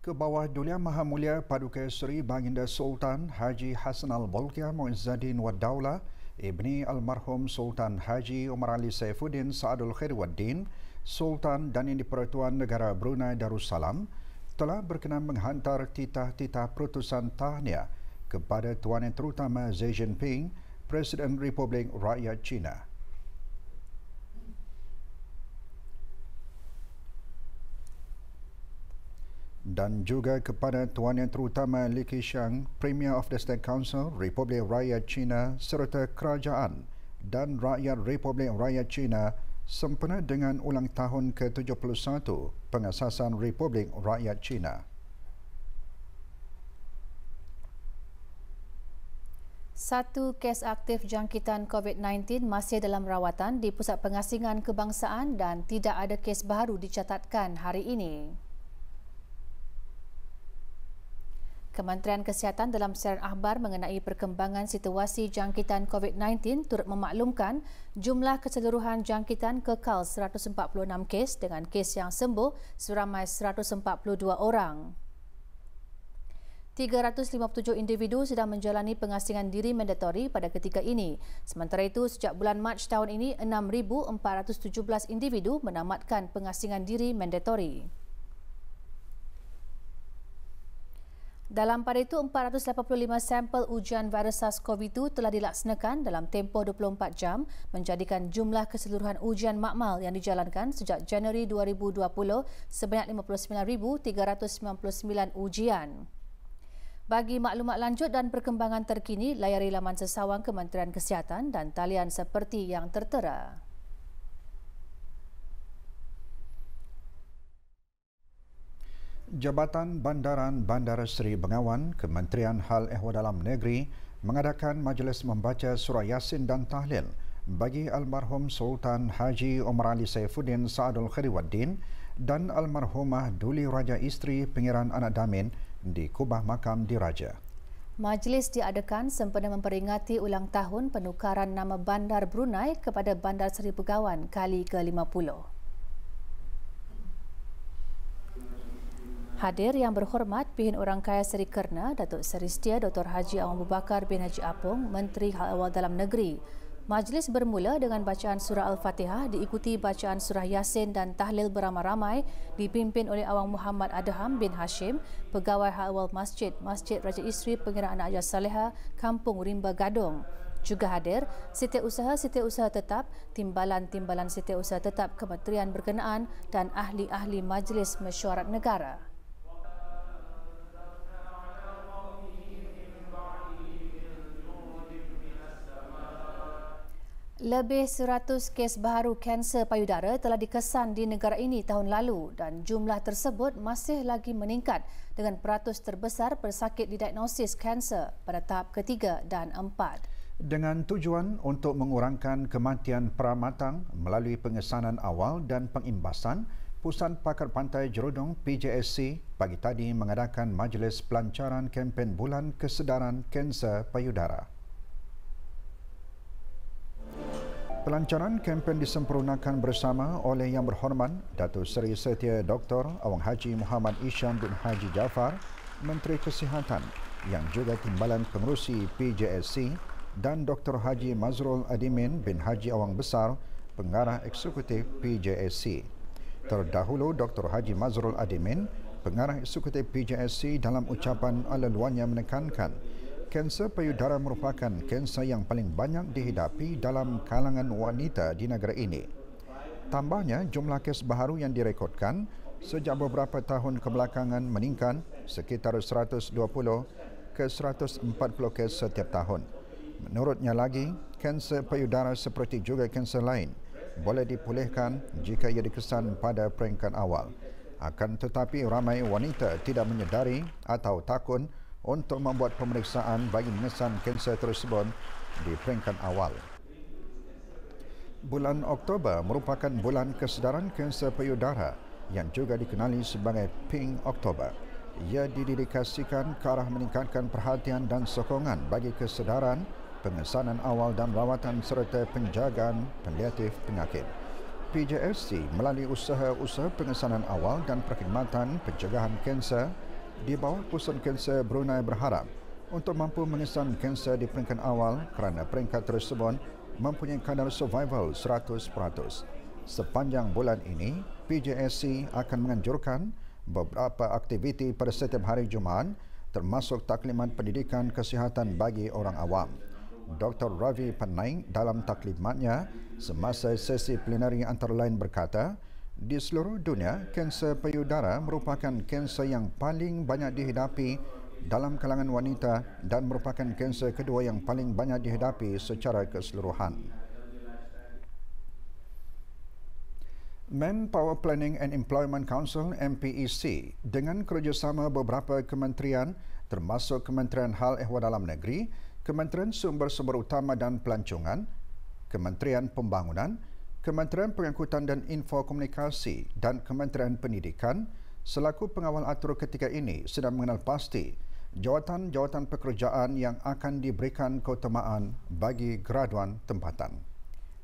Ke bawah Dulia Maha Mulia Paduka Seri Baginda Sultan Haji Hassan Al-Bolkiah Muizzaddin Wad-Daulah Ibni Almarhum Sultan Haji Umar Ali Saifuddin Saadul Khair Wad-Din, Sultan dan Yang di-Pertuan Negara Brunei Darussalam telah berkenan menghantar titah-titah perutusan tahniah kepada Tuan Yang Terutama Xi Jinping, Presiden Republik Rakyat China. Dan juga kepada Tuan Yang Terutama Li Keqiang, Premier of the State Council Republik Rakyat China serta Kerajaan dan Rakyat Republik Rakyat China sempena dengan ulang tahun ke-71 pengasasan Republik Rakyat China. Satu kes aktif jangkitan COVID-19 masih dalam rawatan di Pusat Pengasingan Kebangsaan dan tidak ada kes baru dicatatkan hari ini. Kementerian Kesihatan dalam siaran akhbar mengenai perkembangan situasi jangkitan COVID-19 turut memaklumkan jumlah keseluruhan jangkitan kekal 146 kes dengan kes yang sembuh seramai 142 orang. 357 individu sedang menjalani pengasingan diri mandatori pada ketika ini. Sementara itu, sejak bulan Mac tahun ini, 6,417 individu menamatkan pengasingan diri mandatori. Dalam pada itu, 485 sampel ujian virus SARS-CoV-2 telah dilaksanakan dalam tempoh 24 jam, menjadikan jumlah keseluruhan ujian makmal yang dijalankan sejak Januari 2020 sebanyak 59,399 ujian. Bagi maklumat lanjut dan perkembangan terkini, layari laman sesawang Kementerian Kesihatan dan talian seperti yang tertera. Jabatan Bandaran Bandar Seri Bengawan, Kementerian Hal Ehwal Dalam Negeri mengadakan majlis membaca surah Yasin dan Tahlil bagi almarhum Sultan Haji Umar Ali Saifuddin Saadul Khair Wad-Din dan almarhumah Duli Raja Isteri Pengiran Anak Damin di Kubah Makam Diraja. Majlis diadakan sempena memperingati ulang tahun penukaran nama Bandar Brunei kepada Bandar Seri Begawan kali ke-50. Hadir yang berhormat Pihin Orang Kaya Seri Kerna, Datuk Seri Setia Dr. Haji Awang Abu Bakar bin Haji Apong, Menteri Hal Ehwal Dalam Negeri. Majlis bermula dengan bacaan surah Al-Fatihah diikuti bacaan surah Yasin dan tahlil beramai-ramai dipimpin oleh Awang Muhammad Adham bin Hashim, Pegawai Hal Ehwal Masjid Raja Isteri Pengira Anak Haja Saleha, Kampung Rimba Gadong. Juga hadir setiausaha tetap, timbalan-timbalan setiausaha tetap kementerian berkenaan dan ahli-ahli Majlis Mesyuarat Negara. Lebih 100 kes baharu kanser payudara telah dikesan di negara ini tahun lalu dan jumlah tersebut masih lagi meningkat dengan peratus terbesar pesakit didiagnosis kanser pada tahap ketiga dan 4. Dengan tujuan untuk mengurangkan kematian pramatang melalui pengesanan awal dan pengimbasan, Pusat Pakar Pantai Jerodong PJSC pagi tadi mengadakan majlis pelancaran kempen Bulan Kesedaran Kanser Payudara. Pelancaran kempen disempurnakan bersama oleh Yang Berhormat Datuk Seri Setia Dr. Awang Haji Muhammad Isham bin Haji Jaafar, Menteri Kesihatan yang juga Timbalan Pengerusi PJSC dan Dr. Haji Mazrul Adimin bin Haji Awang Besar, Pengarah Eksekutif PJSC. Terdahulu Dr. Haji Mazrul Adimin, Pengarah Eksekutif PJSC dalam ucapan ala-luarnya menekankan kanser payudara merupakan kanser yang paling banyak dihidapi dalam kalangan wanita di negara ini. Tambahnya, jumlah kes baharu yang direkodkan sejak beberapa tahun kebelakangan meningkat sekitar 120 ke 140 kes setiap tahun. Menurutnya lagi, kanser payudara seperti juga kanser lain boleh dipulihkan jika ia dikesan pada peringkat awal. Akan tetapi ramai wanita tidak menyedari atau takut untuk membuat pemeriksaan bagi mengesan kanser tersebut di peringkat awal. Bulan Oktober merupakan bulan kesedaran kanser payudara yang juga dikenali sebagai Pink Oktober. Ia didedikasikan ke arah meningkatkan perhatian dan sokongan bagi kesedaran, pengesanan awal dan rawatan serta penjagaan paliatif penyakit. PJSC melalui usaha-usaha pengesanan awal dan perkhidmatan pencegahan kanser Di bawah Pusat Kanser Brunei berharap untuk mampu mengesan kanser di peringkat awal kerana peringkat tersebut mempunyai kadar survival 100%. Sepanjang bulan ini, PJSC akan menganjurkan beberapa aktiviti pada setiap hari Jumaat termasuk taklimat pendidikan kesihatan bagi orang awam. Dr. Ravi Panaing dalam taklimatnya semasa sesi plenari antara lain berkata, di seluruh dunia, kanser payudara merupakan kanser yang paling banyak dihidapi dalam kalangan wanita dan merupakan kanser kedua yang paling banyak dihadapi secara keseluruhan. Manpower Planning and Employment Council MPEC dengan kerjasama beberapa kementerian termasuk Kementerian Hal Ehwal Dalam Negeri, Kementerian Sumber-Sumber Utama dan Pelancongan, Kementerian Pembangunan, Kementerian Pengangkutan dan Infokomunikasi dan Kementerian Pendidikan selaku pengawal atur ketika ini sedang mengenal pasti jawatan-jawatan pekerjaan yang akan diberikan keutamaan bagi graduan tempatan.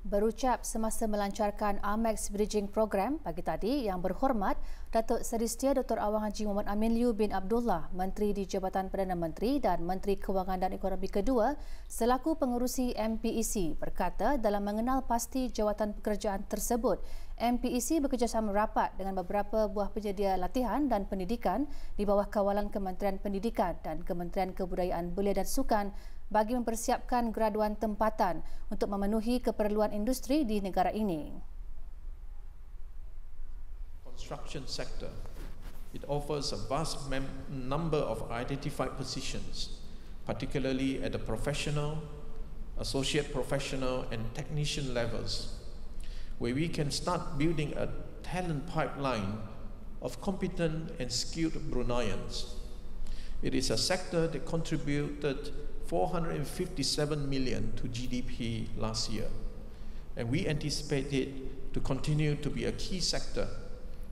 Berucap semasa melancarkan Amex Bridging Program pagi tadi, Yang Berhormat Datuk Seri Setia Dr. Awang Haji Muhammad Amin Liu bin Abdullah, Menteri di Jabatan Perdana Menteri dan Menteri Kewangan dan Ekonomi kedua selaku pengerusi MPEC berkata dalam mengenal pasti jawatan pekerjaan tersebut, MPEC bekerjasama rapat dengan beberapa buah penyedia latihan dan pendidikan di bawah kawalan Kementerian Pendidikan dan Kementerian Kebudayaan Belia dan Sukan bagi mempersiapkan graduan tempatan untuk memenuhi keperluan industri di negara ini. Construction sector, it offers a vast number of identified positions, particularly at the professional, associate professional and technician levels, where we can start building a talent pipeline of competent and skilled Bruneians. It is a sector that contributed 457 million to GDP last year, and we anticipate it to continue to be a key sector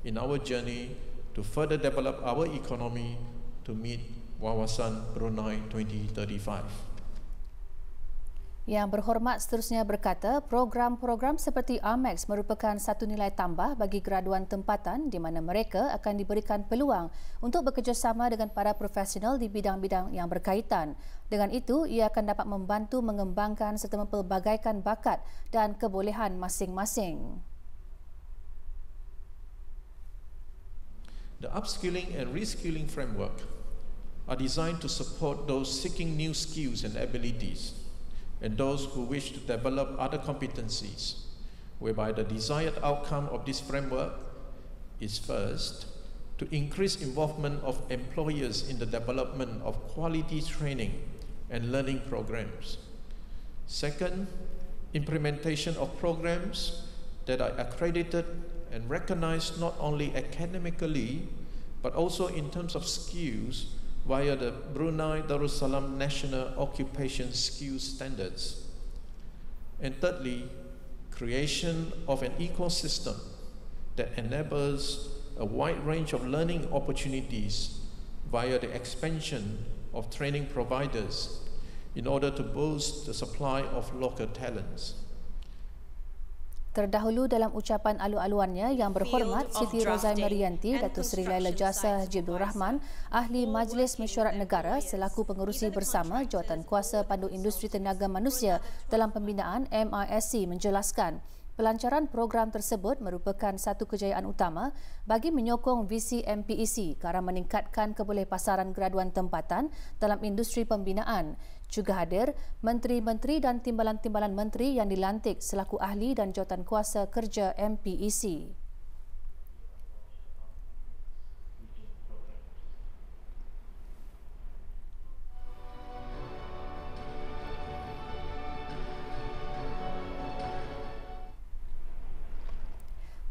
in our journey to further develop our economy to meet Wawasan Brunei 2035. Yang Berhormat seterusnya berkata, program-program seperti Amex merupakan satu nilai tambah bagi graduan tempatan di mana mereka akan diberikan peluang untuk bekerjasama dengan para profesional di bidang-bidang yang berkaitan. Dengan itu, ia akan dapat membantu mengembangkan serta mempelbagaikan bakat dan kebolehan masing-masing. The upskilling and reskilling framework are designed to support those seeking new skills and abilities and those who wish to develop other competencies, whereby the desired outcome of this framework is first, to increase involvement of employers in the development of quality training and learning programs. Second, implementation of programs that are accredited and recognized not only academically, but also in terms of skills via the Brunei Darussalam National Occupation Skills Standards. And thirdly, creation of an ecosystem that enables a wide range of learning opportunities via the expansion of training providers in order to boost the supply of local talents. Terdahulu dalam ucapan alu-aluannya, Yang Berhormat Siti Rozai Marianti, Datuk Seri Laila Jasah Haji Abdul Rahman, Ahli Majlis Mesyuarat Negara selaku pengerusi bersama Jawatan Kuasa Pandu Industri Tenaga Manusia dalam Pembinaan MISC menjelaskan, pelancaran program tersebut merupakan satu kejayaan utama bagi menyokong visi MPEC ke arah meningkatkan kebolehpasaran graduan tempatan dalam industri pembinaan. Juga hadir menteri-menteri dan timbalan-timbalan menteri yang dilantik selaku ahli dan jawatan kuasa kerja MPEC.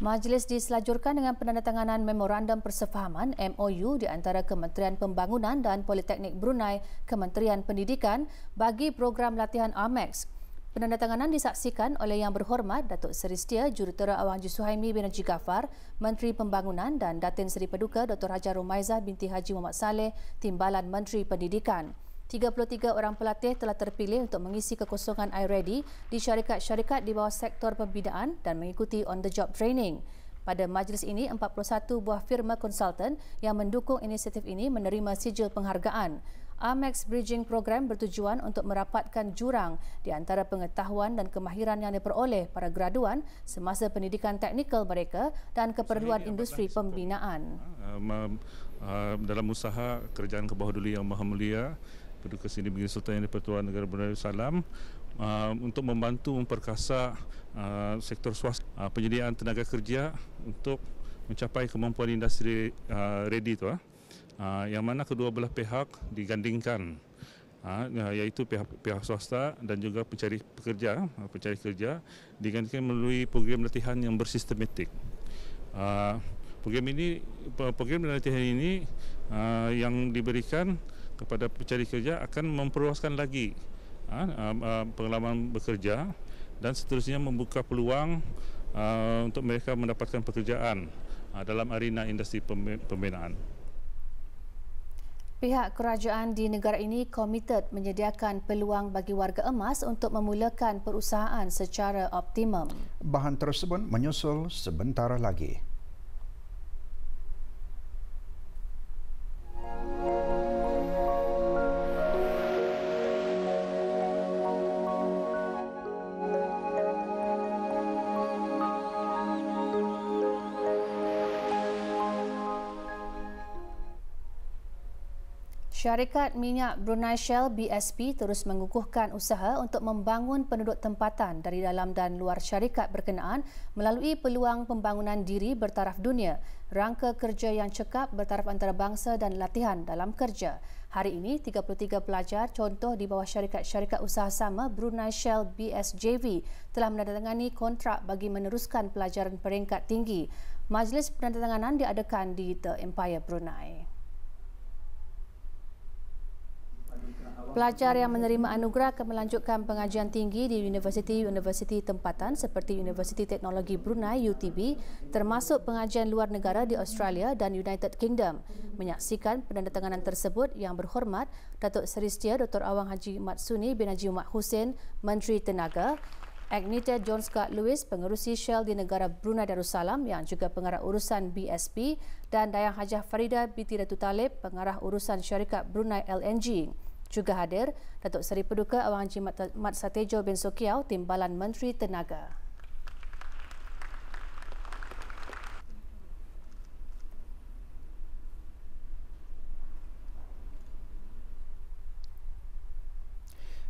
Majlis diselajurkan dengan penandatanganan Memorandum Persefahaman MOU di antara Kementerian Pembangunan dan Politeknik Brunei, Kementerian Pendidikan bagi program latihan Amex. Penandatanganan disaksikan oleh Yang Berhormat Datuk Seri Setia Jurutera Awang Haji Suhaimi bin Haji Ghaffar, Menteri Pembangunan dan Datin Seri Paduka Dr. Hajar Rumaizah binti Haji Muhammad Saleh, Timbalan Menteri Pendidikan. 33 orang pelatih telah terpilih untuk mengisi kekosongan iReady di syarikat-syarikat di bawah sektor pembinaan dan mengikuti on-the-job training. Pada majlis ini, 41 buah firma konsultan yang mendukung inisiatif ini menerima sijil penghargaan. Amex Bridging Program bertujuan untuk merapatkan jurang di antara pengetahuan dan kemahiran yang diperoleh para graduan semasa pendidikan teknikal mereka dan keperluan industri pembinaan. Dalam usaha kerajaan ke bawah dulu Yang Maha Mulia Paduka Seri Negeri Sultan Yang di-Pertuan Negara Brunei Darussalam untuk membantu memperkasa sektor swasta penyediaan tenaga kerja untuk mencapai kemampuan industri ready tu yang mana kedua belah pihak digandingkan iaitu pihak swasta dan juga pencari kerja digandingkan melalui program latihan yang bersistematik. Program latihan ini yang diberikan kepada pencari kerja akan memperluaskan lagi pengalaman bekerja dan seterusnya membuka peluang untuk mereka mendapatkan pekerjaan dalam arena industri pembinaan. Pihak kerajaan di negara ini komited menyediakan peluang bagi warga emas untuk memulakan perusahaan secara optimum. Bahan tersebut menyusul sebentar lagi. Syarikat Minyak Brunei Shell BSP terus mengukuhkan usaha untuk membangun penduduk tempatan dari dalam dan luar syarikat berkenaan melalui peluang pembangunan diri bertaraf dunia, rangka kerja yang cekap bertaraf antarabangsa dan latihan dalam kerja. Hari ini, 33 pelajar contoh di bawah syarikat-syarikat usaha sama Brunei Shell BSJV telah menandatangani kontrak bagi meneruskan pelajaran peringkat tinggi. Majlis penandatanganan diadakan di The Empire Brunei. Pelajar yang menerima anugerah akan melanjutkan pengajian tinggi di universiti-universiti tempatan seperti Universiti Teknologi Brunei UTB, termasuk pengajian luar negara di Australia dan United Kingdom. Menyaksikan penandatanganan tersebut Yang Berhormat Datuk Seri Setia Dr. Awang Haji Matsuni bin Haji Mat Hussein, Menteri Tenaga, Agneta John Scott Lewis, pengerusi Shell di negara Brunei Darussalam yang juga pengarah urusan BSP, dan Dayang Hajah Farida binti Datuk Talib, pengarah urusan syarikat Brunei LNG. Juga hadir Datuk Seri Paduka Awang Haji Mat Satejo bin Sokiau, Timbalan Menteri Tenaga.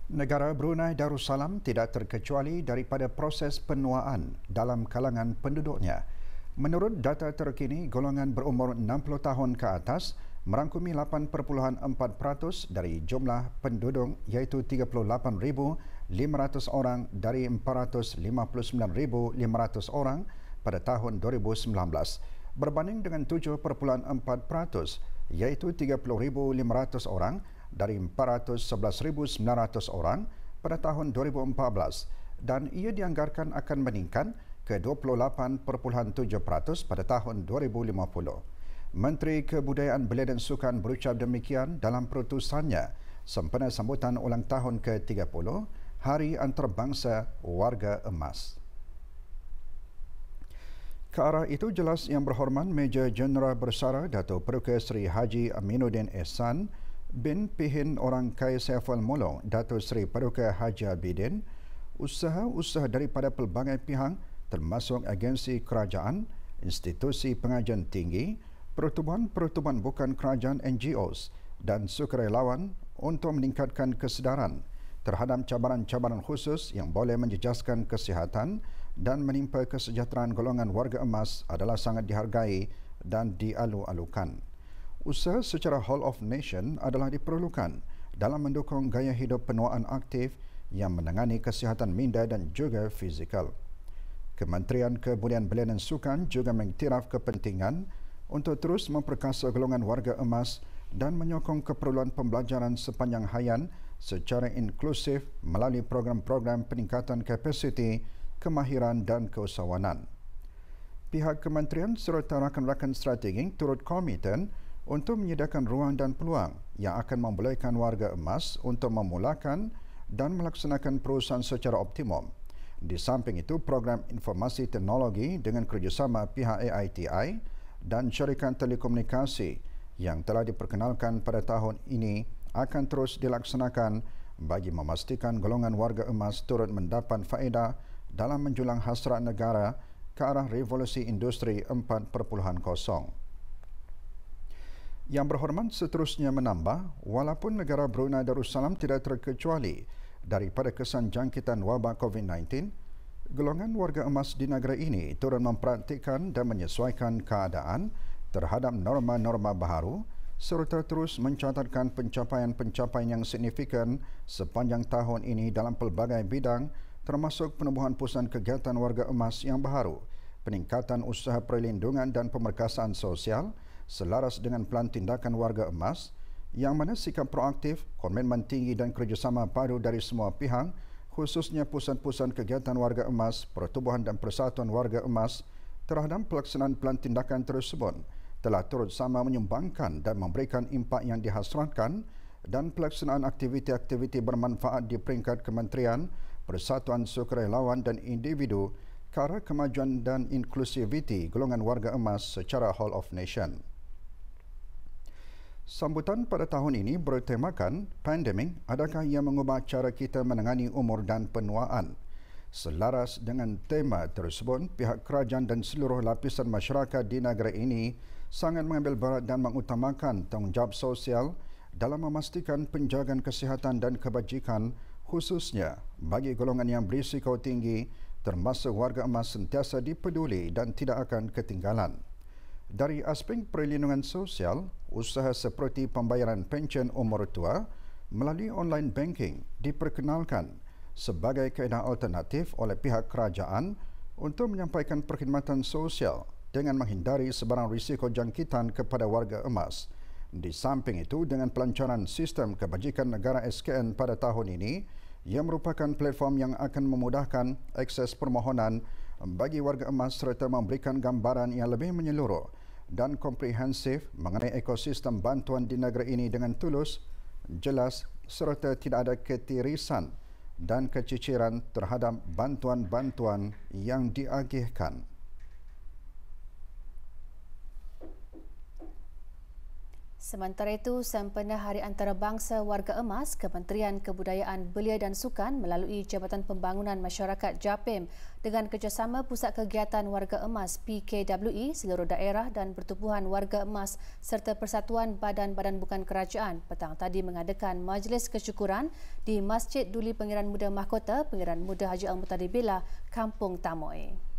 Negara Brunei Darussalam tidak terkecuali daripada proses penuaan dalam kalangan penduduknya. Menurut data terkini, golongan berumur 60 tahun ke atas merangkumi 8.4% dari jumlah penduduk iaitu 38,500 orang dari 459,500 orang pada tahun 2019 berbanding dengan 7.4% iaitu 30,500 orang dari 411,900 orang pada tahun 2014 dan ia dianggarkan akan meningkat ke 28.7% pada tahun 2050. Menteri Kebudayaan Belia dan Sukan berucap demikian dalam perutusannya sempena sambutan ulang tahun ke-30 Hari Antarabangsa Warga Emas. Ke arah itu jelas Yang Berhormat Major Jeneral Bersara Datuk Paduka Seri Haji Aminuddin Ehsan bin Pihin Orang Kaya Saiful Muluk Datuk Seri Paduka Haji Abidin, usaha-usaha daripada pelbagai pihak termasuk agensi kerajaan, institusi pengajian tinggi, pertubuhan-pertubuhan bukan kerajaan NGOs dan sukarelawan untuk meningkatkan kesedaran terhadap cabaran-cabaran khusus yang boleh menjejaskan kesihatan dan menimpa kesejahteraan golongan warga emas adalah sangat dihargai dan dialu-alukan. Usaha secara whole of nation adalah diperlukan dalam mendukung gaya hidup penuaan aktif yang menangani kesihatan minda dan juga fizikal. Kementerian Kebudayaan Belia dan Sukan juga mengiktiraf kepentingan untuk terus memperkasa golongan warga emas dan menyokong keperluan pembelajaran sepanjang hayat secara inklusif melalui program-program peningkatan kapasiti, kemahiran dan keusahawanan. Pihak kementerian serta rakan-rakan strategik turut komiten untuk menyediakan ruang dan peluang yang akan membolehkan warga emas untuk memulakan dan melaksanakan perusahaan secara optimum. Di samping itu, program informasi teknologi dengan kerjasama pihak AITI dan syarikat telekomunikasi yang telah diperkenalkan pada tahun ini akan terus dilaksanakan bagi memastikan golongan warga emas turut mendapat faedah dalam menjulang hasrat negara ke arah revolusi industri 4.0. Yang berhormat seterusnya menambah, walaupun negara Brunei Darussalam tidak terkecuali daripada kesan jangkitan wabak COVID-19, golongan warga emas di negara ini turut mempraktikkan dan menyesuaikan keadaan terhadap norma-norma baharu serta terus mencatatkan pencapaian-pencapaian yang signifikan sepanjang tahun ini dalam pelbagai bidang termasuk penubuhan pusat kegiatan warga emas yang baharu, peningkatan usaha perlindungan dan pemerkasaan sosial selaras dengan pelan tindakan warga emas yang mana sikap proaktif, komitmen tinggi dan kerjasama padu dari semua pihak khususnya pusat-pusat kegiatan warga emas, pertubuhan dan persatuan warga emas terhadap pelaksanaan pelan tindakan tersebut telah turut sama menyumbangkan dan memberikan impak yang dihasratkan dan pelaksanaan aktiviti-aktiviti bermanfaat di peringkat kementerian, persatuan sukarelawan dan individu ke arah kemajuan dan inklusiviti golongan warga emas secara whole of nation. Sambutan pada tahun ini bertemakan pandemik, adakah ia mengubah cara kita menangani umur dan penuaan? Selaras dengan tema tersebut, pihak kerajaan dan seluruh lapisan masyarakat di negara ini sangat mengambil berat dan mengutamakan tanggungjawab sosial dalam memastikan penjagaan kesihatan dan kebajikan khususnya bagi golongan yang berisiko tinggi termasuk warga emas sentiasa dipeduli dan tidak akan ketinggalan. Dari aspek perlindungan sosial, usaha seperti pembayaran pension umur tua melalui online banking diperkenalkan sebagai kaedah alternatif oleh pihak kerajaan untuk menyampaikan perkhidmatan sosial dengan menghindari sebarang risiko jangkitan kepada warga emas. Di samping itu, dengan pelancaran sistem kebajikan negara SKN pada tahun ini, yang merupakan platform yang akan memudahkan akses permohonan bagi warga emas serta memberikan gambaran yang lebih menyeluruh dan komprehensif mengenai ekosistem bantuan di negara ini dengan tulus, jelas serta tidak ada ketirisan dan keciciran terhadap bantuan-bantuan yang diagihkan. Sementara itu, sempena Hari Antarabangsa Warga Emas, Kementerian Kebudayaan Belia dan Sukan melalui Jabatan Pembangunan Masyarakat JAPEM dengan kerjasama Pusat Kegiatan Warga Emas PKWE, seluruh daerah dan pertubuhan warga emas serta Persatuan Badan-Badan Bukan Kerajaan petang tadi mengadakan majlis kesyukuran di Masjid Duli Pangeran Muda Mahkota, Pangeran Muda Haji Al-Muttadib Billah, Kampung Tamoy.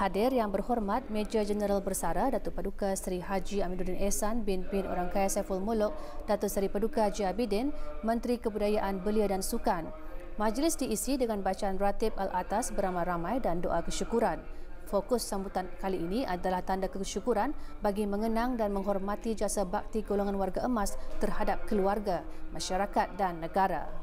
Hadir yang berhormat Major Jeneral Bersara Datuk Paduka Seri Haji Amiduddin Ehsan bin Orang Kaya Saiful Muluk, Datuk Seri Paduka Haji Abidin, Menteri Kebudayaan Belia dan Sukan. Majlis diisi dengan bacaan ratib Al-Atas beramai-ramai dan doa kesyukuran. Fokus sambutan kali ini adalah tanda kesyukuran bagi mengenang dan menghormati jasa bakti golongan warga emas terhadap keluarga, masyarakat dan negara.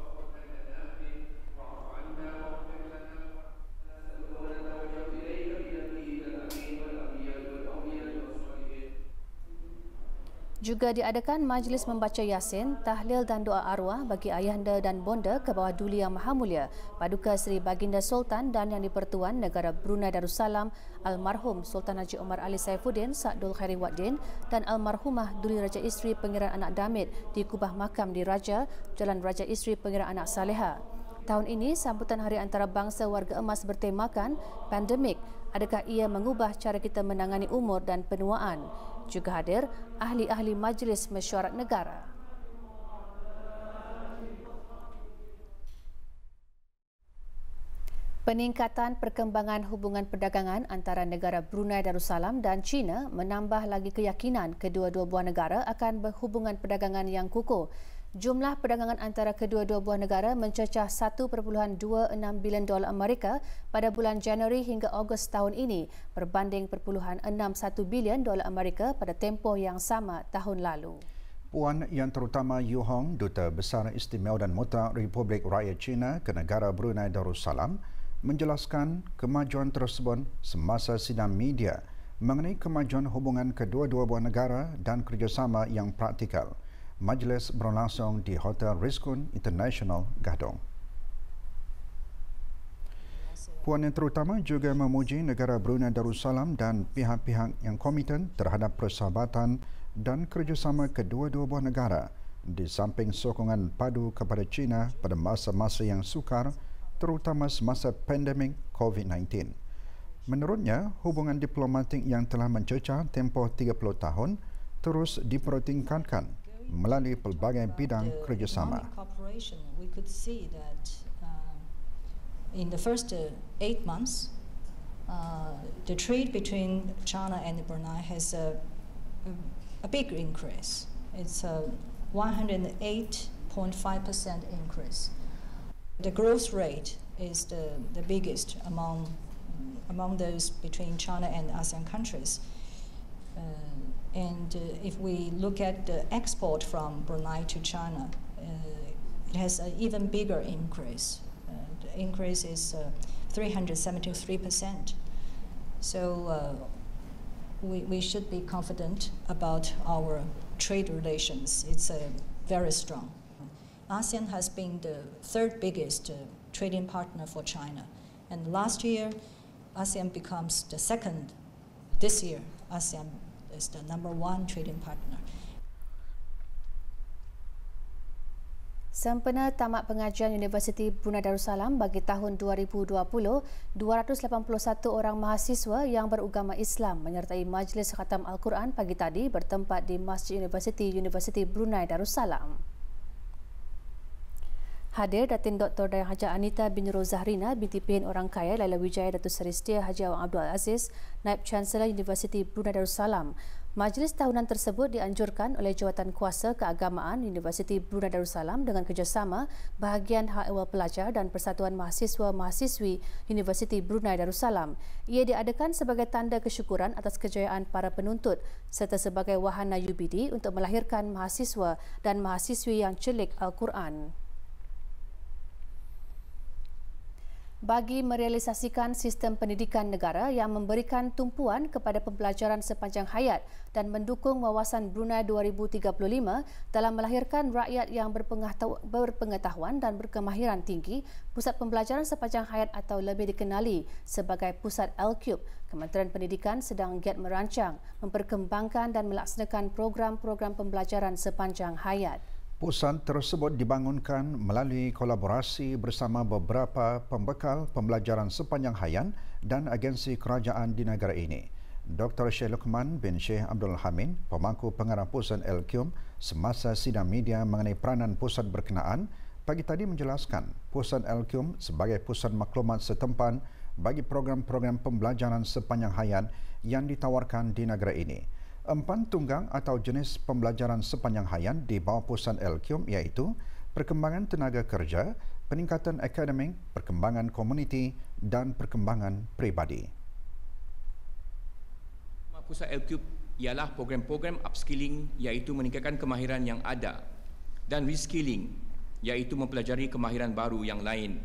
Juga diadakan majlis membaca Yasin, tahlil dan doa arwah bagi ayahanda dan bonda ke bawah Duli Yang Maha Mulia, Paduka Seri Baginda Sultan dan Yang di-Pertuan Negara Brunei Darussalam, Almarhum Sultan Haji Omar Ali Saifuddin Sa'dul Khairi Waddin dan Almarhumah Duli Raja Isteri Pangeran Anak Damit di Kubah Makam Diraja, Jalan Raja Isteri Pangeran Anak Saleha. Tahun ini, sambutan Hari Antarabangsa Warga Emas bertemakan pandemik, adakah ia mengubah cara kita menangani umur dan penuaan? Juga hadir ahli-ahli Majlis Mesyuarat Negara. Peningkatan perkembangan hubungan perdagangan antara negara Brunei Darussalam dan China menambah lagi keyakinan kedua-dua buah negara akan berhubungan perdagangan yang kukuh. Jumlah perdagangan antara kedua-dua buah negara mencecah $1.26 bilion Amerika pada bulan Januari hingga Ogos tahun ini berbanding $0.61 bilion Amerika pada tempoh yang sama tahun lalu. Puan Yang Terutama Yu Hong, Duta Besar Istimewa dan Mutlak Republik Rakyat China ke negara Brunei Darussalam, menjelaskan kemajuan tersebut semasa sidang media mengenai kemajuan hubungan kedua-dua buah negara dan kerjasama yang praktikal. Majlis berlangsung di Hotel Rizkun International, Gadong. Puan yang terutama juga memuji negara Brunei Darussalam dan pihak-pihak yang komiten terhadap persahabatan dan kerjasama kedua-dua buah negara di samping sokongan padu kepada China pada masa-masa yang sukar, terutama semasa pandemik COVID-19. Menurutnya, hubungan diplomatik yang telah mencecah tempoh 30 tahun terus dipertingkatkan melalui pelbagai bidang kerjasama. In the first 8 months, the trade between China and Brunei has a big increase. It's a 108.5% increase. The growth rate is the biggest among those between China and ASEAN countries. If we look at the export from Brunei to China, it has an even bigger increase. The increase is 373%. So we should be confident about our trade relations. It's very strong. ASEAN has been the third biggest trading partner for China. And last year, ASEAN becomes the second. This year, ASEAN is the number 1 trading partner. Sempena tamat pengajian Universiti Brunei Darussalam bagi tahun 2020, 281 orang mahasiswa yang beragama Islam menyertai Majlis Khatam Al-Quran pagi tadi bertempat di Masjid Universiti Brunei Darussalam. Hadir Datin Dr. Dayang Haji Anita bin Rozahrina binti Pihin Orang Kaya Laila Wijaya Datuk Seri Setia Haji Awang Abdul Aziz, Naib Chancellor Universiti Brunei Darussalam. Majlis tahunan tersebut dianjurkan oleh Jawatan Kuasa Keagamaan Universiti Brunei Darussalam dengan kerjasama Bahagian Hak Ehwal Pelajar dan Persatuan Mahasiswa-Mahasiswi Universiti Brunei Darussalam. Ia diadakan sebagai tanda kesyukuran atas kejayaan para penuntut serta sebagai wahana UBD untuk melahirkan mahasiswa dan mahasiswi yang celik Al-Quran. Bagi merealisasikan sistem pendidikan negara yang memberikan tumpuan kepada pembelajaran sepanjang hayat dan mendukung wawasan Brunei 2035 dalam melahirkan rakyat yang berpengetahuan dan berkemahiran tinggi, Pusat Pembelajaran Sepanjang Hayat atau lebih dikenali sebagai Pusat L-Cube, Kementerian Pendidikan sedang giat merancang, memperkembangkan dan melaksanakan program-program pembelajaran sepanjang hayat. Pusat tersebut dibangunkan melalui kolaborasi bersama beberapa pembekal pembelajaran sepanjang hayat dan agensi kerajaan di negara ini. Dr. Syekh Luqman bin Syekh Abdul Hamid, pemangku pengarah Pusat L-Cube, semasa sidang media mengenai peranan pusat berkenaan, pagi tadi menjelaskan Pusat L-Cube sebagai pusat maklumat setempat bagi program-program pembelajaran sepanjang hayat yang ditawarkan di negara ini. 4 tunggang atau jenis pembelajaran sepanjang hayat di bawah Pusat L-Cube iaitu perkembangan tenaga kerja, peningkatan akademik, perkembangan komuniti dan perkembangan peribadi. Pusat L-Cube ialah program-program upskilling iaitu meningkatkan kemahiran yang ada dan reskilling iaitu mempelajari kemahiran baru yang lain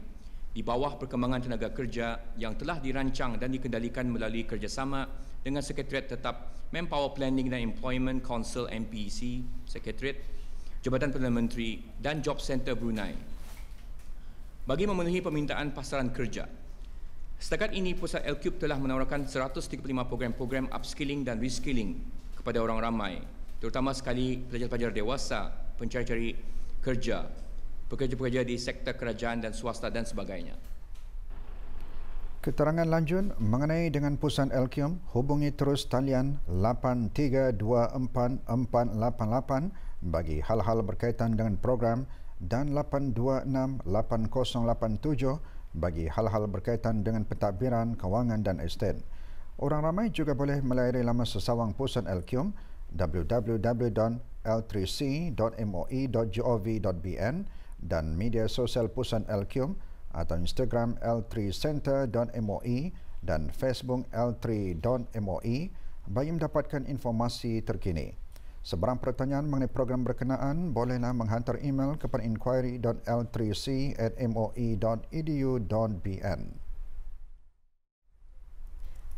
di bawah perkembangan tenaga kerja yang telah dirancang dan dikendalikan melalui kerjasama dengan Sekretariat Tetap Manpower Planning dan Employment Council MPEC, Sekretariat, Jabatan Perdana Menteri dan Job Center Brunei. Bagi memenuhi permintaan pasaran kerja, setakat ini Pusat L-Cube telah menawarkan 135 program-program upskilling dan reskilling kepada orang ramai, terutama sekali pelajar-pelajar dewasa, pencari-cari kerja, pekerja-pekerja di sektor kerajaan dan swasta dan sebagainya. Keterangan lanjut mengenai dengan Pusat L-Cube, hubungi terus talian 83244488 bagi hal-hal berkaitan dengan program dan 8268087 bagi hal-hal berkaitan dengan pentadbiran, kewangan dan estet. Orang ramai juga boleh melayari laman sesawang Pusat L-Cube www.l3c.moi.gov.bn dan media sosial Pusat L-Cube atau Instagram l3center.moi dan Facebook l3.moi bagi mendapatkan informasi terkini. Sebarang pertanyaan mengenai program berkenaan, bolehlah menghantar email kepada inquiry.l3c@moi.edu.bn.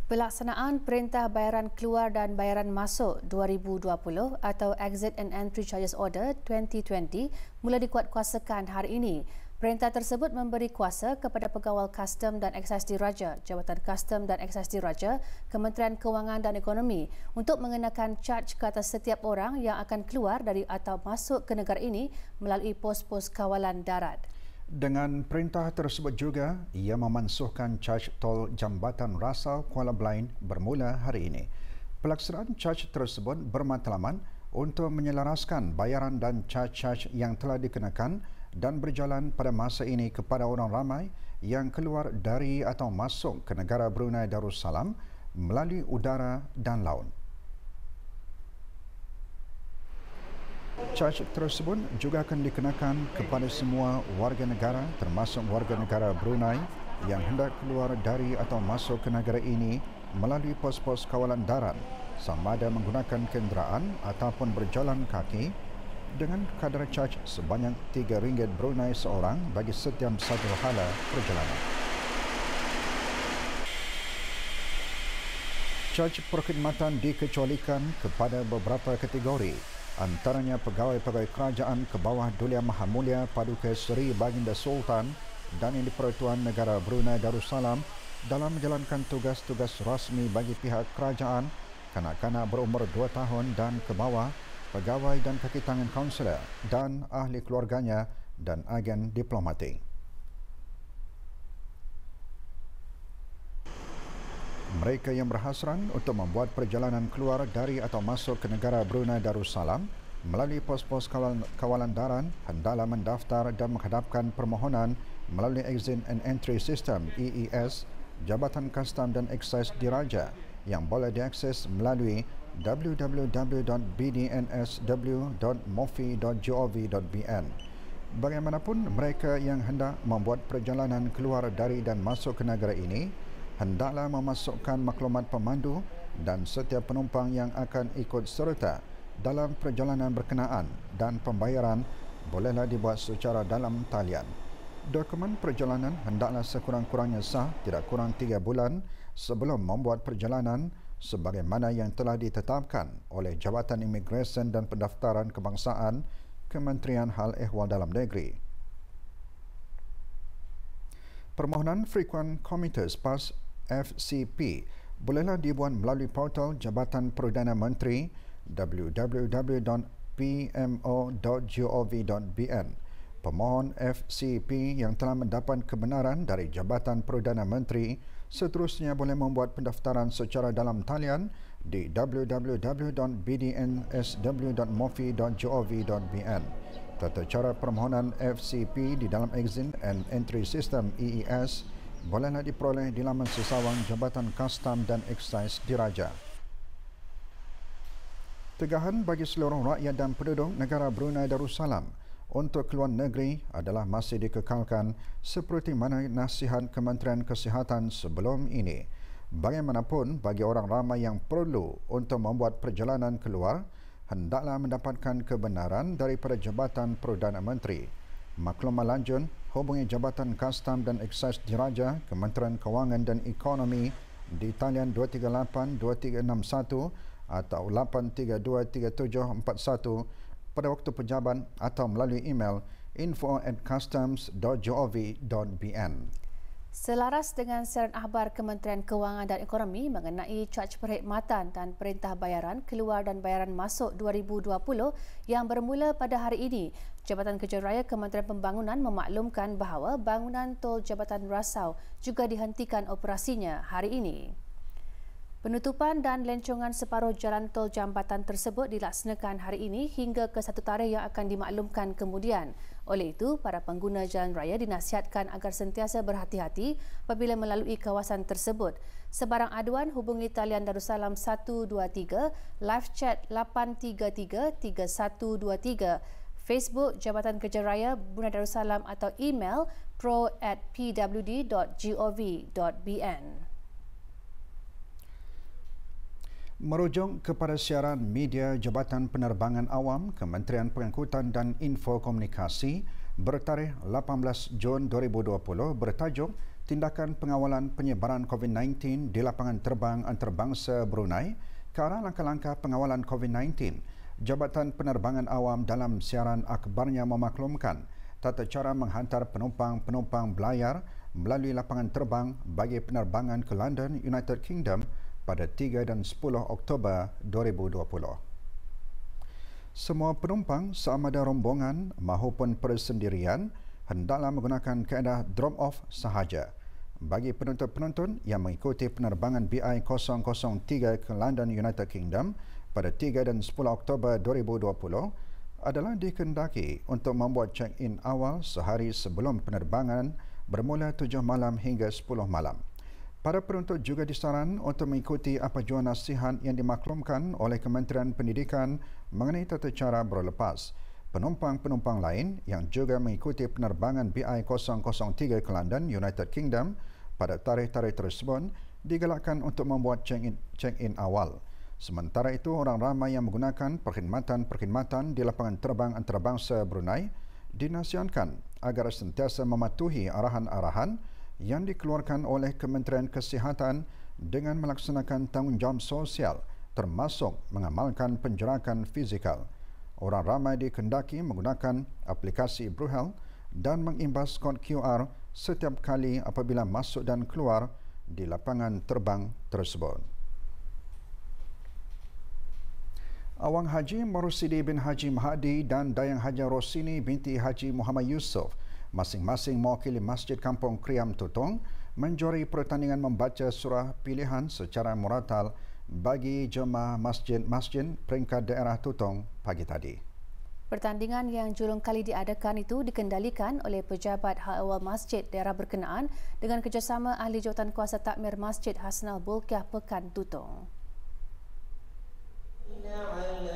Pelaksanaan Perintah Bayaran Keluar dan Bayaran Masuk 2020 atau Exit and Entry Charges Order 2020 mula dikuatkuasakan hari ini. Perintah tersebut memberi kuasa kepada Pegawal Kastam dan Eksais Diraja, Jabatan Kastam dan Eksais Diraja, Kementerian Kewangan dan Ekonomi untuk mengenakan caj ke atas setiap orang yang akan keluar dari atau masuk ke negara ini melalui pos-pos kawalan darat. Dengan perintah tersebut juga, ia memansuhkan caj tol Jambatan Rasau Kuala Blain bermula hari ini. Pelaksanaan caj tersebut bermatlamat untuk menyelaraskan bayaran dan caj-caj yang telah dikenakan dan berjalan pada masa ini kepada orang ramai yang keluar dari atau masuk ke negara Brunei Darussalam melalui udara dan laut. Caj tersebut juga akan dikenakan kepada semua warga negara termasuk warga negara Brunei yang hendak keluar dari atau masuk ke negara ini melalui pos-pos kawalan darat sama ada menggunakan kenderaan ataupun berjalan kaki dengan kadar caj sebanyak RM3 Brunei seorang bagi setiap satu hala perjalanan. Caj perkhidmatan dikecualikan kepada beberapa kategori, antaranya pegawai-pegawai kerajaan ke bawah Duli Yang Maha Mulia Paduka Seri Baginda Sultan dan Yang di-Pertuan Negara Brunei Darussalam dalam menjalankan tugas-tugas rasmi bagi pihak kerajaan, kanak-kanak berumur 2 tahun dan ke bawah, pegawai dan kaki tangan kaunselor dan ahli keluarganya dan agen diplomatik. Mereka yang berhasrat untuk membuat perjalanan keluar dari atau masuk ke negara Brunei Darussalam melalui pos-pos kawalan darat hendaklah mendaftar dan menghadapkan permohonan melalui Exit and Entry System EES Jabatan Kastam dan Eksais Diraja yang boleh diakses melalui www.bdnsw.mofi.gov.bn. Bagaimanapun, mereka yang hendak membuat perjalanan keluar dari dan masuk ke negara ini hendaklah memasukkan maklumat pemandu dan setiap penumpang yang akan ikut serta dalam perjalanan berkenaan dan pembayaran bolehlah dibuat secara dalam talian. Dokumen perjalanan hendaklah sekurang-kurangnya sah tidak kurang 3 bulan sebelum membuat perjalanan sebagaimana yang telah ditetapkan oleh Jabatan Imigresen dan Pendaftaran Kebangsaan Kementerian Hal Ehwal Dalam Negeri. Permohonan Frequent Commuter Pass FCP bolehlah dibuat melalui portal Jabatan Perdana Menteri www.pmo.gov.bn. Pemohon FCP yang telah mendapat kebenaran dari Jabatan Perdana Menteri seterusnya boleh membuat pendaftaran secara dalam talian di www.bdnsw.mofi.gov.bn. Tata cara permohonan FCP di dalam Exit and Entry System EES bolehlah diperoleh di laman sesawang Jabatan Kastam dan Eksais Diraja. Tegahan bagi seluruh rakyat dan penduduk negara Brunei Darussalam untuk keluar negeri adalah masih dikekalkan seperti mana nasihat Kementerian Kesihatan sebelum ini. Bagaimanapun, bagi orang ramai yang perlu untuk membuat perjalanan keluar, hendaklah mendapatkan kebenaran daripada Jabatan Perdana Menteri. Maklumat lanjut, hubungi Jabatan Kastam dan Eksais Diraja, Kementerian Kewangan dan Ekonomi di talian 238-2361 atau 8323741 pada waktu pejabat atau melalui email info@customs.gov.bn. Selaras dengan siaran akhbar Kementerian Kewangan dan Ekonomi mengenai caj perkhidmatan dan perintah bayaran keluar dan bayaran masuk 2020 yang bermula pada hari ini, Jabatan Kerja Raya Kementerian Pembangunan memaklumkan bahawa bangunan tol Jabatan Rasau juga dihentikan operasinya hari ini. Penutupan dan lencongan separuh jalan tol jambatan tersebut dilaksanakan hari ini hingga ke satu tarikh yang akan dimaklumkan kemudian. Oleh itu, para pengguna jalan raya dinasihatkan agar sentiasa berhati-hati apabila melalui kawasan tersebut. Sebarang aduan, hubungi talian Darussalam 123, live chat 833-3123, Facebook Jabatan Kerja Raya Brunei Darussalam atau email pro@pwd.gov.bn. Merujuk kepada siaran media Jabatan Penerbangan Awam, Kementerian Pengangkutan dan Info Komunikasi bertarikh 18 Jun 2020 bertajuk Tindakan Pengawalan Penyebaran COVID-19 di Lapangan Terbang Antarabangsa Brunei ke arah langkah-langkah pengawalan COVID-19. Jabatan Penerbangan Awam dalam siaran akhbarnya memaklumkan tata cara menghantar penumpang-penumpang belayar melalui lapangan terbang bagi penerbangan ke London, United Kingdom pada 3 dan 10 Oktober 2020. Semua penumpang sama ada rombongan maupun persendirian hendaklah menggunakan kaedah drop-off sahaja. Bagi penonton-penonton yang mengikuti penerbangan BI003 ke London, United Kingdom pada 3 dan 10 Oktober 2020 adalah dikehendaki untuk membuat check-in awal sehari sebelum penerbangan bermula 7 malam hingga 10 malam. Para penuntut juga disaran untuk mengikuti apa jua nasihat yang dimaklumkan oleh Kementerian Pendidikan mengenai tata cara berlepas. Penumpang-penumpang lain yang juga mengikuti penerbangan BI003 ke London, United Kingdom pada tarikh-tarikh tersebut digalakkan untuk membuat check-in awal. Sementara itu, orang ramai yang menggunakan perkhidmatan di lapangan terbang antarabangsa Brunei dinasihatkan agar sentiasa mematuhi arahan-arahan yang dikeluarkan oleh Kementerian Kesihatan dengan melaksanakan tanggungjawab sosial termasuk mengamalkan penjarakan fizikal. Orang ramai dikehendaki menggunakan aplikasi BruHealth dan mengimbas kod QR setiap kali apabila masuk dan keluar di lapangan terbang tersebut. Awang Haji Morosidi bin Haji Mahdi dan Dayang Haja Rosini binti Haji Muhammad Yusof masing-masing mewakili Masjid Kampung Kriam Tutong menjuari pertandingan membaca surah pilihan secara muratal bagi jemaah masjid-masjid peringkat daerah Tutong pagi tadi. Pertandingan yang julung kali diadakan itu dikendalikan oleh pejabat hal ehwal masjid daerah berkenaan dengan kerjasama ahli jawatan kuasa takmir Masjid Hasnal Bolkiah Pekan Tutong.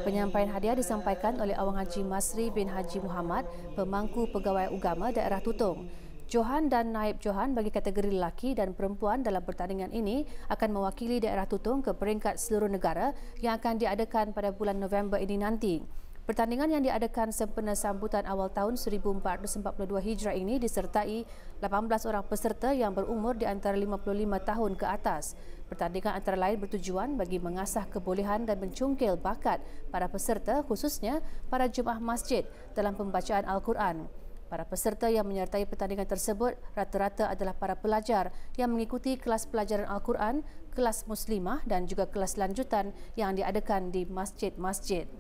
Penyampaian hadiah disampaikan oleh Awang Haji Masri bin Haji Muhammad, pemangku pegawai agama daerah Tutong. Johan dan Naib Johan bagi kategori lelaki dan perempuan dalam pertandingan ini akan mewakili daerah Tutong ke peringkat seluruh negara yang akan diadakan pada bulan November ini nanti. Pertandingan yang diadakan sempena sambutan awal tahun 1442 Hijrah ini disertai 18 orang peserta yang berumur di antara 55 tahun ke atas. Pertandingan antara lain bertujuan bagi mengasah kebolehan dan mencungkil bakat para peserta, khususnya para jemaah masjid dalam pembacaan Al-Quran. Para peserta yang menyertai pertandingan tersebut rata-rata adalah para pelajar yang mengikuti kelas pelajaran Al-Quran, kelas muslimah dan juga kelas lanjutan yang diadakan di masjid-masjid.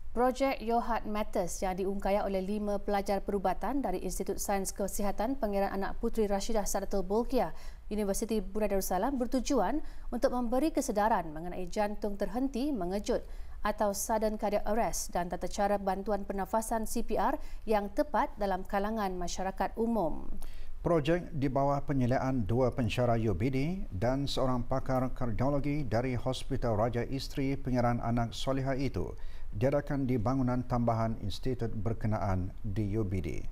Projek Your Heart Matters yang diungkaya oleh 5 pelajar perubatan dari Institut Sains Kesihatan Pangeran Anak Puteri Rashidah Sadatul Bolkiah, Universiti Brunei Darussalam bertujuan untuk memberi kesedaran mengenai jantung terhenti mengejut atau sudden cardiac arrest dan tata cara bantuan pernafasan CPR yang tepat dalam kalangan masyarakat umum. Projek di bawah penyeliaan 2 pensyarah UBD dan seorang pakar kardiologi dari Hospital Raja Isteri Pangeran Anak Solihah itu diadakan di bangunan tambahan institut berkenaan di UBD.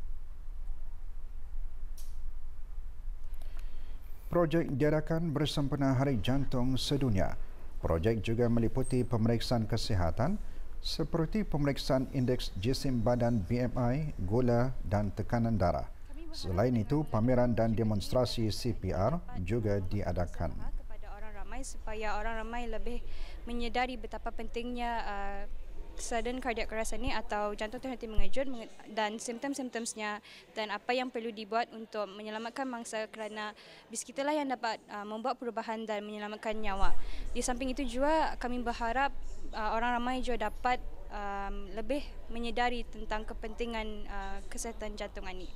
Projek diadakan bersempena Hari Jantung Sedunia. Projek juga meliputi pemeriksaan kesihatan seperti pemeriksaan indeks jisim badan BMI, gula dan tekanan darah. Selain itu, pameran dan demonstrasi CPR juga diadakan. Kepada orang ramai supaya orang ramai lebih menyedari betapa pentingnya sudden cardiac arrest ini atau jantung terhenti mengejut dan simptom-simptomnya dan apa yang perlu dibuat untuk menyelamatkan mangsa kerana bis kitalah yang dapat membuat perubahan dan menyelamatkan nyawa. Di samping itu juga kami berharap orang ramai juga dapat lebih menyedari tentang kepentingan kesihatan jantung ini.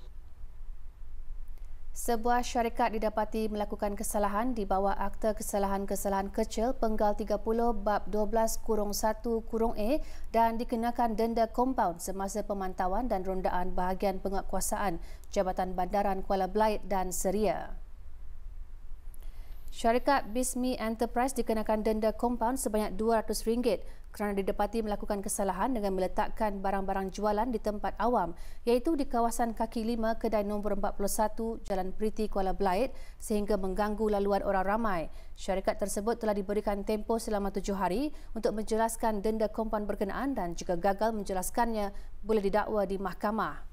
Sebuah syarikat didapati melakukan kesalahan di bawah Akta Kesalahan-Kesalahan Kecil Penggal 30 Bab 12-1-A dan dikenakan denda kompaun semasa pemantauan dan rondaan bahagian penguatkuasaan Jabatan Bandaran Kuala Belait dan Seria. Syarikat Bismi Enterprise dikenakan denda kompaun sebanyak RM200 kerana didapati melakukan kesalahan dengan meletakkan barang-barang jualan di tempat awam iaitu di kawasan kaki 5 kedai nombor 41 Jalan Priti Kuala Belait sehingga mengganggu laluan orang ramai. Syarikat tersebut telah diberikan tempoh selama 7 hari untuk menjelaskan denda kompaun berkenaan dan jika gagal menjelaskannya boleh didakwa di mahkamah.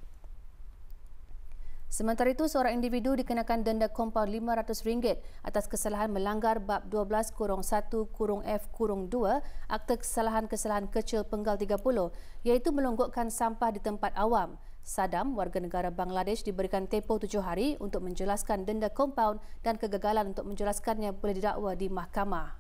Sementara itu, seorang individu dikenakan denda kompaun RM500 atas kesalahan melanggar bab 12-1-F-2 Akta Kesalahan-Kesalahan Kecil Penggal 30 iaitu melonggokkan sampah di tempat awam. Sadam, warga negara Bangladesh, diberikan tempoh 7 hari untuk menjelaskan denda kompaun dan kegagalan untuk menjelaskannya boleh didakwa di mahkamah.